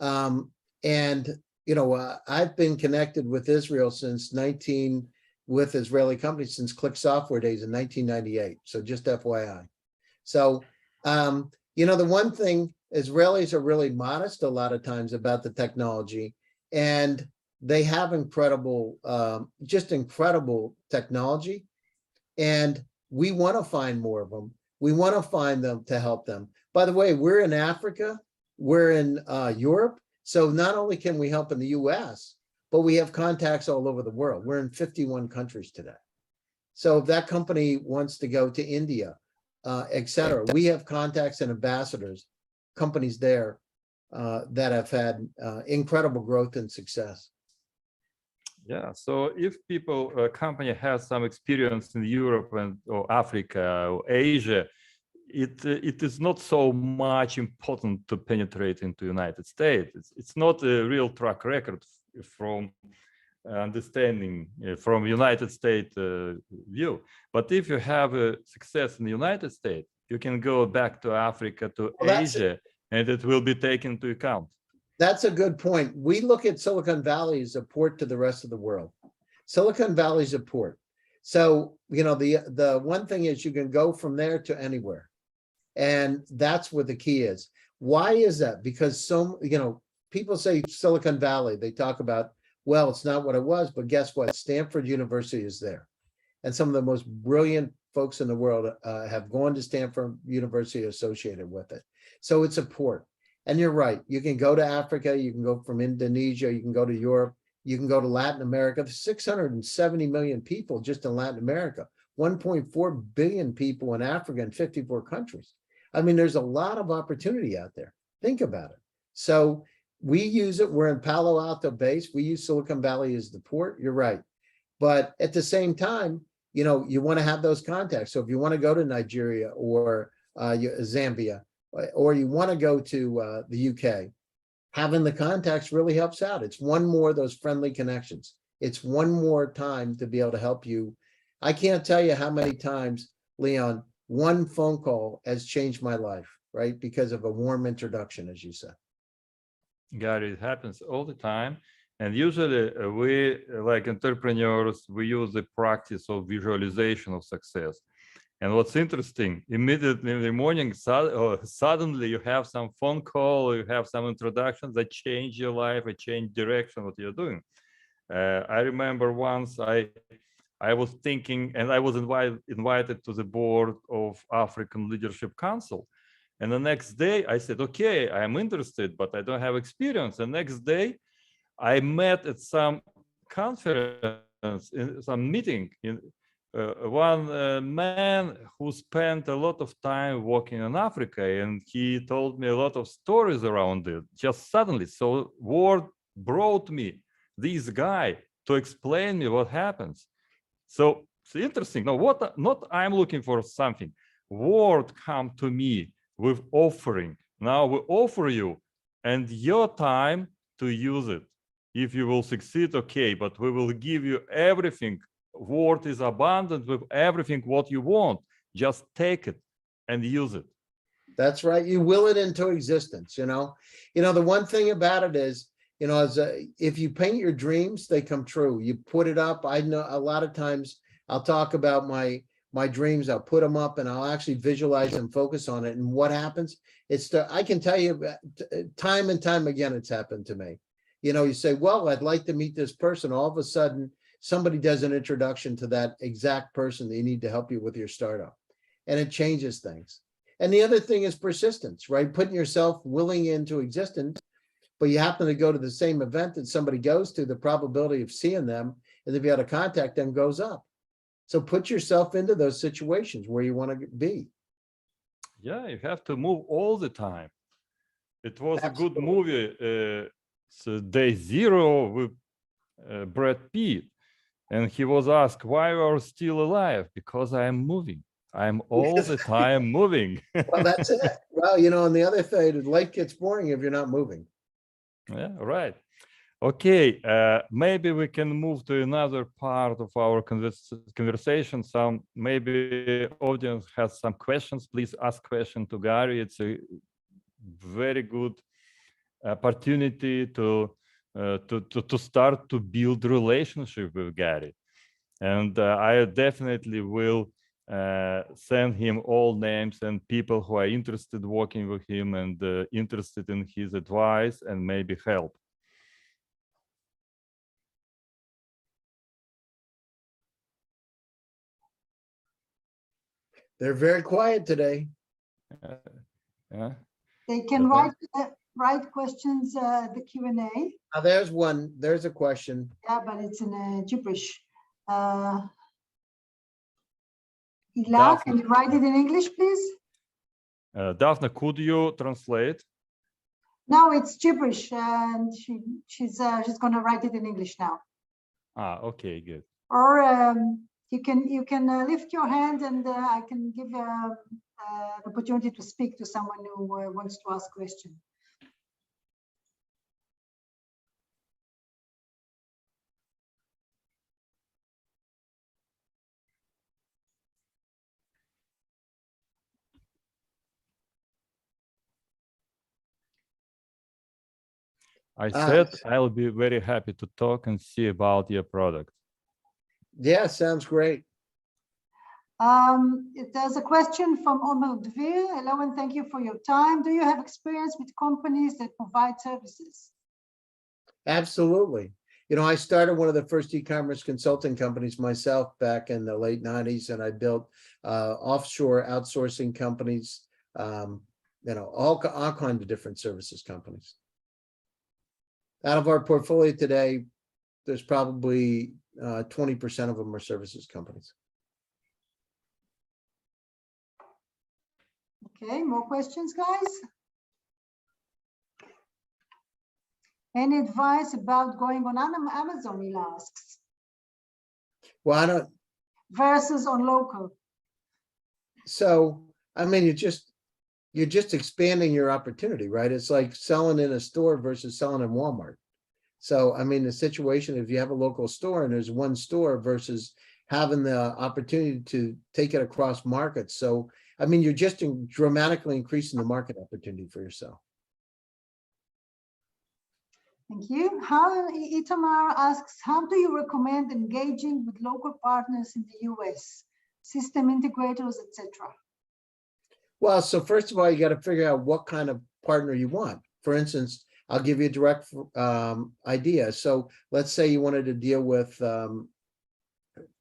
And you know, I've been connected with Israel with Israeli companies since Click Software days in 1998. So just FYI. So, you know, the one thing, Israelis are really modest a lot of times about the technology, and they have incredible, just incredible technology. And we want to find more of them. We want to find them to help them. By the way, we're in Africa, we're in Europe. So not only can we help in the US, but we have contacts all over the world. We're in 51 countries today. So if that company wants to go to India, et cetera, we have contacts and ambassadors, companies there that have had incredible growth and success. Yeah, so if a company has some experience in Europe or Africa or Asia, it is not so much important to penetrate into United States. It's not a real track record from understanding from United States view. But if you have a success in the United States, you can go back to Africa, to Asia, and it will be taken into account. That's a good point. We look at Silicon Valley as a port to the rest of the world. Silicon Valley is a port. So, you know, the one thing is you can go from there to anywhere. And that's what the key is. Why is that? Because people say Silicon Valley, they talk about, well, it's not what it was, but guess what? Stanford University is there. And some of the most brilliant folks in the world have gone to Stanford University associated with it. So it's a port. And you're right. You can go to Africa, you can go from Indonesia, you can go to Europe, you can go to Latin America. There's 670 million people just in Latin America, 1.4 billion people in Africa in 54 countries. I mean, there's a lot of opportunity out there. Think about it. So we use it. We're in Palo Alto base. We use Silicon Valley as the port. You're right. But at the same time, you know, you want to have those contacts. So if you want to go to Nigeria or Zambia, or you want to go to the UK, having the contacts really helps out. It's one more of those friendly connections. It's one more time to be able to help you. I can't tell you how many times, Leon, one phone call has changed my life, right? Because of a warm introduction, as you said. Gary, it happens all the time. And usually we, like entrepreneurs, we use the practice of visualization of success. And what's interesting, immediately in the morning, suddenly you have some phone call, you have some introductions that change your life, that change direction what you're doing. I remember once I was thinking, and I was invited to the board of African Leadership Council. And the next day I said, okay, I'm interested, but I don't have experience. The next day I met at some conference, in some meeting, one man who spent a lot of time working in Africa, and he told me a lot of stories around it just suddenly. So word brought me this guy to explain me what happens. So it's interesting. Now, not I'm looking for something. Word come to me with offering. Now we offer you and your time to use it. If you will succeed, okay, but we will give you everything. Word is abundant with everything what you want. Just take it and use it. That's right. You will it into existence, you know. You know, the one thing about it is, you know, if you paint your dreams, they come true. You put it up. I know a lot of times I'll talk about my dreams. I'll put them up and I'll actually visualize and focus on it. And what happens? I can tell you time and time again, it's happened to me. You know, you say, well, I'd like to meet this person. All of a sudden, somebody does an introduction to that exact person that you need to help you with your startup. And it changes things. And the other thing is persistence, right? Putting yourself willing into existence, but you happen to go to the same event that somebody goes to, the probability of seeing them and to be able to contact them goes up. So put yourself into those situations where you want to be. Yeah, you have to move all the time. It was Absolutely. a good movie, so Day Zero with Brad Pitt. And he was asked, why you are still alive? Because I am moving. I'm all the time moving. Well, that's it. Well, you know, on the other side, life gets boring if you're not moving. Yeah, right. Okay, maybe we can move to another part of our conversation. Some maybe audience has some questions. Please ask question to Gary. It's a very good opportunity to start to build relationship with Gary, and I definitely will send him all names and people who are interested working with him and interested in his advice and maybe help. They're very quiet today. Yeah. They can write questions, the Q&A. Now, there's one. There's a question. Yeah, but it's in gibberish. Ila, can you write it in English, please? Daphne, could you translate? No, it's gibberish, and she's going to write it in English now. Ah, okay, good. Or you can lift your hand, and I can give an opportunity to speak to someone who wants to ask a question. I said I'll be very happy to talk and see about your product. Yeah, sounds great. There's a question from Omer Dvir. Hello, and thank you for your time. Do you have experience with companies that provide services? Absolutely. You know, I started one of the first e-commerce consulting companies myself back in the late 90s, and I built offshore outsourcing companies, you know, all kinds of different services companies. Out of our portfolio today, there's probably 20% of them are services companies. Okay, more questions, guys? Any advice about going on Amazon, he asks? Well, I don't. Versus on local. So, I mean, you're just expanding your opportunity, right? It's like selling in a store versus selling in Walmart. So, I mean, the situation, if you have a local store and there's one store versus having the opportunity to take it across markets. So, I mean, you're just dramatically increasing the market opportunity for yourself. Thank you. Itamar asks, how do you recommend engaging with local partners in the US, system integrators, etc.? Well, so first of all, you got to figure out what kind of partner you want. For instance, I'll give you a direct idea. So let's say you wanted to deal with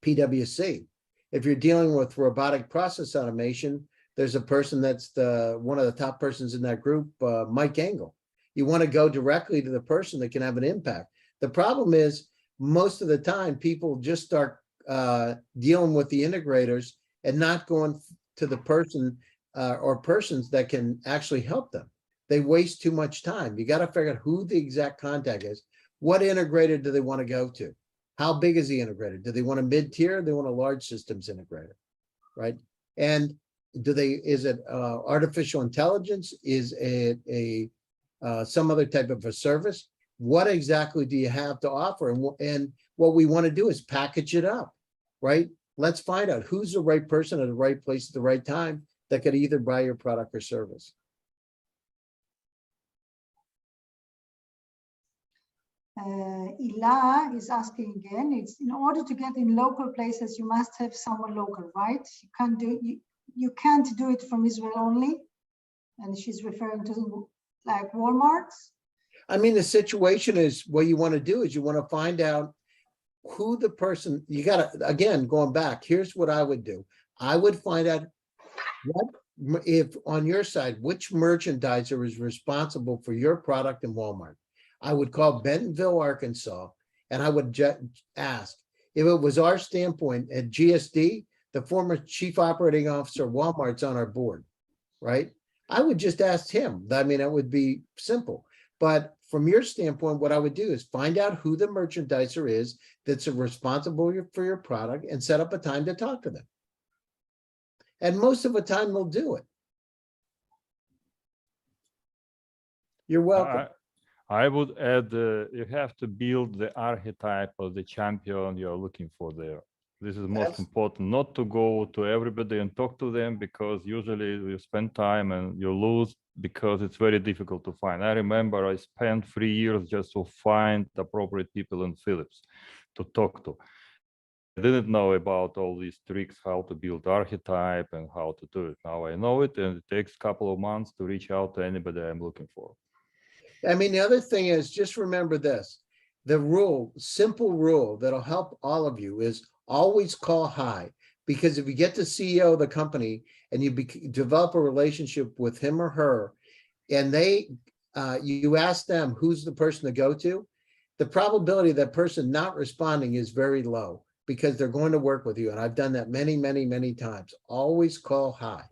PwC. If you're dealing with robotic process automation, there's a person that's one of the top persons in that group, Mike Engel. You want to go directly to the person that can have an impact. The problem is most of the time people just start dealing with the integrators and not going to the person or persons that can actually help them. They waste too much time. You got to figure out who the exact contact is. What integrator do they want to go to? How big is the integrator? Do they want a mid-tier? They want a large systems integrator, right? And is it artificial intelligence? Is it some other type of a service? What exactly do you have to offer? And what we want to do is package it up, right? Let's find out who's the right person at the right place at the right time that could either buy your product or service. Ila is asking again, it's in order to get in local places, you must have someone local, right? You can't do it from Israel only. And she's referring to like Walmart's. I mean, the situation is what you want to do is you want to find out who the person, you got to, again, going back, here's what I would do. I would find out if on your side, which merchandiser is responsible for your product in Walmart? I would call Bentonville, Arkansas, and I would ask if it was our standpoint at GSD, the former chief operating officer of Walmart's on our board, right? I would just ask him. I mean, it would be simple. But from your standpoint, what I would do is find out who the merchandiser is that's responsible for your product and set up a time to talk to them. And most of the time they'll do it. You're welcome. I would add, you have to build the archetype of the champion you're looking for there. This is most important, not to go to everybody and talk to them, because usually you spend time and you lose because it's very difficult to find. I remember I spent 3 years just to find appropriate people in Philips to talk to. I didn't know about all these tricks, how to build archetype and how to do it. Now I know it, and it takes a couple of months to reach out to anybody I'm looking for. I mean, the other thing is, just remember this, the rule, simple rule that'll help all of you is always call high, because if you get the CEO of the company and you develop a relationship with him or her, and you ask them who's the person to go to, the probability of that person not responding is very low, because they're going to work with you. And I've done that many, many, many times. Always call high.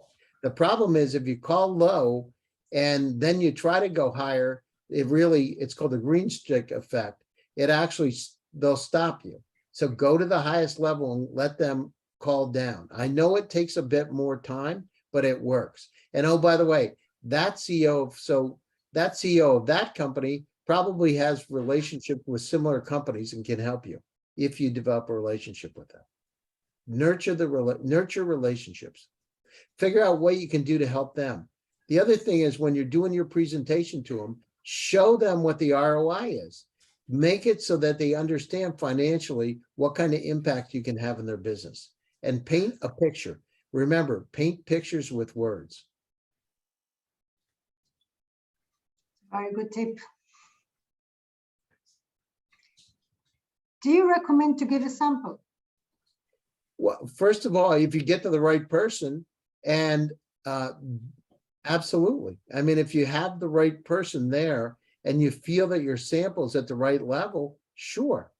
The problem is if you call low and then you try to go higher, it's called the green stick effect. They'll stop you. So go to the highest level and let them call down. I know it takes a bit more time, but it works. And oh, by the way, that CEO of that company probably has relationship with similar companies and can help you if you develop a relationship with them. Nurture relationships. Figure out what you can do to help them. The other thing is, when you're doing your presentation to them, show them what the ROI is. Make it so that they understand financially what kind of impact you can have in their business, and paint a picture. Remember, paint pictures with words. Very good tip. Do you recommend to give a sample? Well, first of all, if you get to the right person, and absolutely. I mean, if you have the right person there and you feel that your sample's at the right level, sure.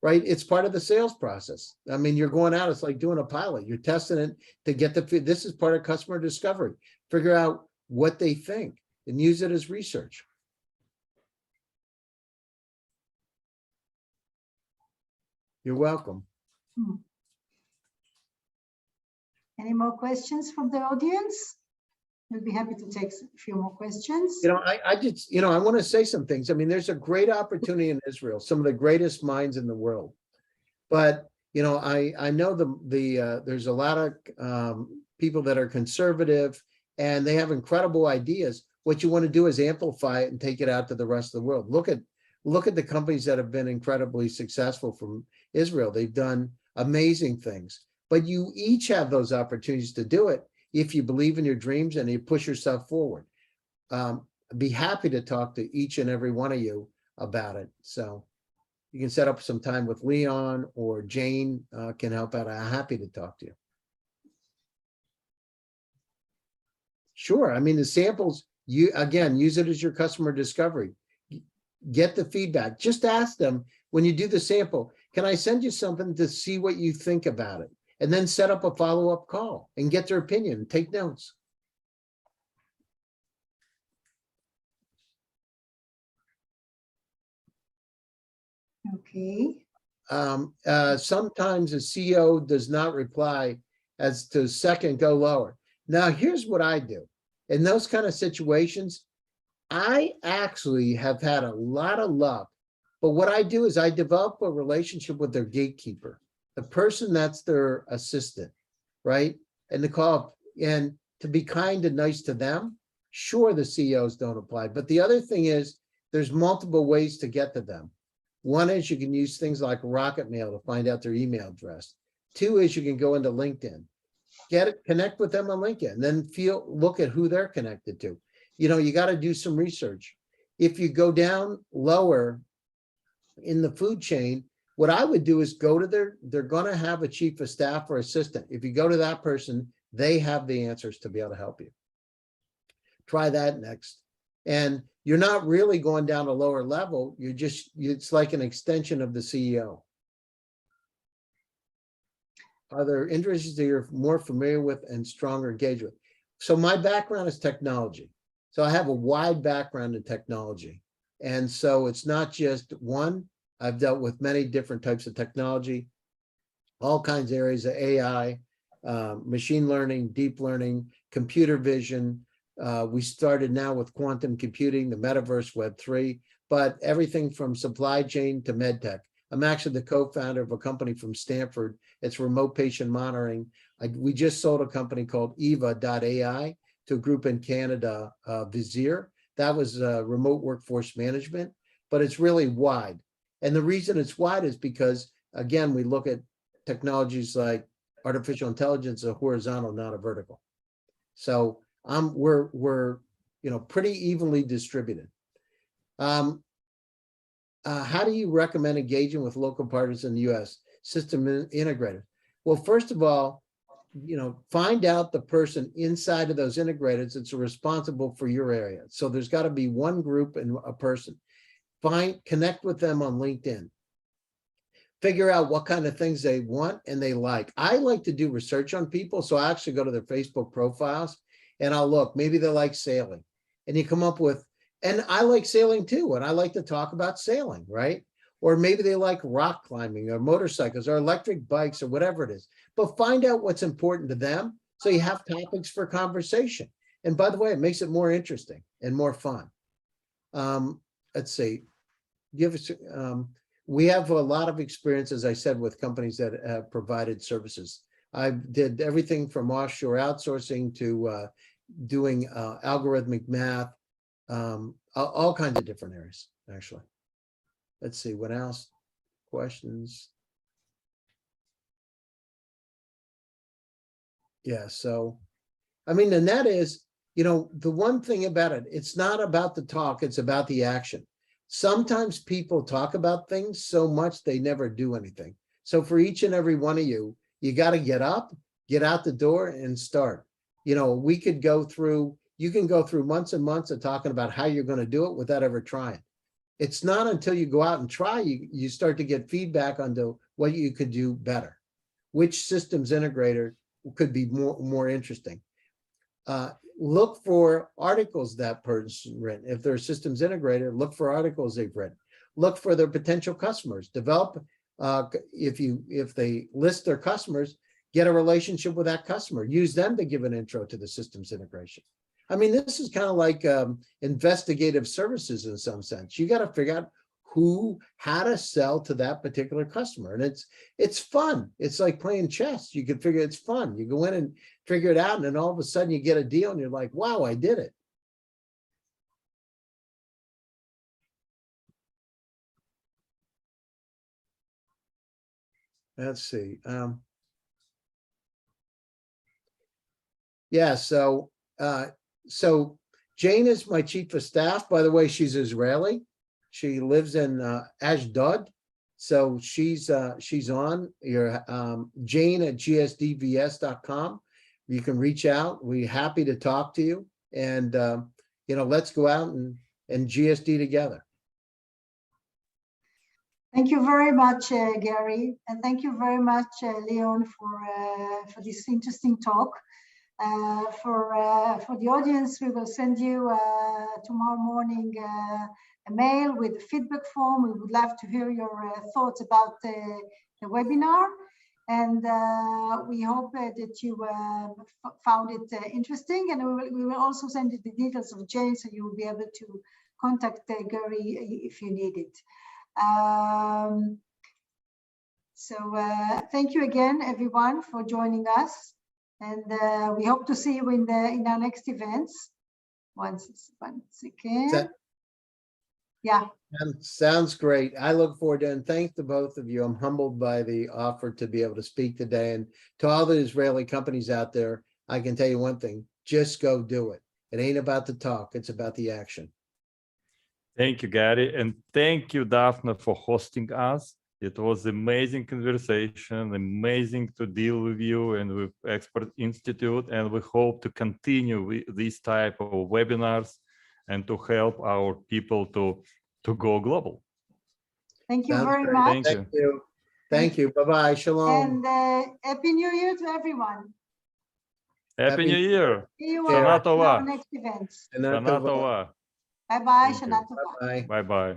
Right? It's part of the sales process. I mean, you're going out, it's like doing a pilot. You're testing it to get this is part of customer discovery. Figure out what they think and use it as research. You're welcome. Any more questions from the audience? We'll be happy to take a few more questions. I want to say some things. I mean, there's a great opportunity in Israel, some of the greatest minds in the world. But, I know there's a lot of people that are conservative and they have incredible ideas. What you want to do is amplify it and take it out to the rest of the world. Look at the companies that have been incredibly successful from Israel. They've done amazing things, but you each have those opportunities to do it if you believe in your dreams and you push yourself forward. Be happy to talk to each and every one of you about it. So you can set up some time with Leon, or Jane can help out. I'm happy to talk to you. Sure. I mean, the samples, again, use it as your customer discovery. Get the feedback. Just ask them when you do the sample, can I send you something to see what you think about it? And then set up a follow-up call and get their opinion, take notes. Okay. Sometimes a CEO does not reply as to second, go lower. Now, here's what I do. In those kind of situations, I actually have had a lot of luck. But what I do is I develop a relationship with their gatekeeper, the person that's their assistant, right? And to be kind and nice to them. Sure, the CEOs don't apply, but the other thing is there's multiple ways to get to them. One is you can use things like Rocket Mail to find out their email address. Two is you can go into LinkedIn, connect with them on LinkedIn, and then look at who they're connected to. You got to do some research. If you go down lower in the food chain, what I would do is go to they're going to have a chief of staff or assistant. If you go to that person, They have the answers to be able to help you. Try that next. And you're not really going down a lower level. It's like an extension of the CEO. Are there industries that you're more familiar with and stronger engagement? So my background is technology. So I have a wide background in technology. And so it's not just one. I've dealt with many different types of technology, all kinds of areas of AI, machine learning, deep learning, computer vision. We started now with quantum computing, the metaverse, Web3, but everything from supply chain to medtech. I'm actually the co-founder of a company from Stanford. It's remote patient monitoring. We just sold a company called Eva.ai to a group in Canada, Vizier. That was remote workforce management, but it's really wide. And the reason it's wide is because, again, we look at technologies like artificial intelligence, a horizontal, not a vertical. So we're pretty evenly distributed. How do you recommend engaging with local partners in the U.S. system integrators? Well, first of all, find out the person inside of those integrators that's responsible for your area. So there's got to be one group and a person. Connect with them on LinkedIn. Figure out what kind of things they want and they like. I like to do research on people, so I actually go to their Facebook profiles and I'll look. Maybe they like sailing, and you come up with. And I like sailing too, and I like to talk about sailing, right? Or maybe they like rock climbing or motorcycles or electric bikes or whatever it is. But find out what's important to them so you have topics for conversation. And by the way, it makes it more interesting and more fun. Let's see. We have a lot of experience, as I said, with companies that have provided services. I did everything from offshore outsourcing to doing algorithmic math, all kinds of different areas, actually. Let's see, what else? Questions? Yeah, so, I mean, and that is, the one thing about it, it's not about the talk, it's about the action. Sometimes people talk about things so much they never do anything. So for each and every one of you, you got to get up, get out the door and start. We could go through, you can go through months and months of talking about how you're going to do it without ever trying. It's not until you go out and try, you start to get feedback on what you could do better. Which systems integrator could be more interesting. Look for articles that person written. If they're a systems integrator, look for articles they've written. Look for their potential customers. Develop, if they list their customers, get a relationship with that customer. Use them to give an intro to the systems integration. I mean, this is kind of like investigative services in some sense. You got to figure out how to sell to that particular customer. And it's fun. It's like playing chess. You can figure it's fun. You go in and figure it out, and then all of a sudden you get a deal and you're like, wow, I did it. Let's see. Yeah, so Jane is my chief of staff. By the way, she's Israeli. She lives in Ashdod. So she's on your Jane at gsdvs.com. You can reach out. We're happy to talk to you. And let's go out and GSD together. Thank you very much, Gary, and thank you very much, Leon, for this interesting talk. For the audience, we will send you tomorrow morning a mail with a feedback form. We would love to hear your thoughts about the webinar, and we hope that you found it interesting. And we will also send you the details of Jane, so you will be able to contact Gary if you need it. Thank you again, everyone, for joining us. And we hope to see you in our next events. One second. Yeah. Sounds great. I look forward to it. And thanks to both of you. I'm humbled by the offer to be able to speak today. And to all the Israeli companies out there, I can tell you one thing, just go do it. It ain't about the talk, it's about the action. Thank you, Gary. And thank you, Daphne, for hosting us. It was amazing conversation, amazing to deal with you and with Expert Institute, and we hope to continue with this type of webinars and to help our people to go global. Thank you Sounds very great. much. Thank you. Thank you. Bye-bye. Shalom. And Happy New Year to everyone. Happy New Year. See you Shana all in Tova. our next events. Shana Tova. Bye-bye. Thank you. Shana Tova. Bye. Bye-bye.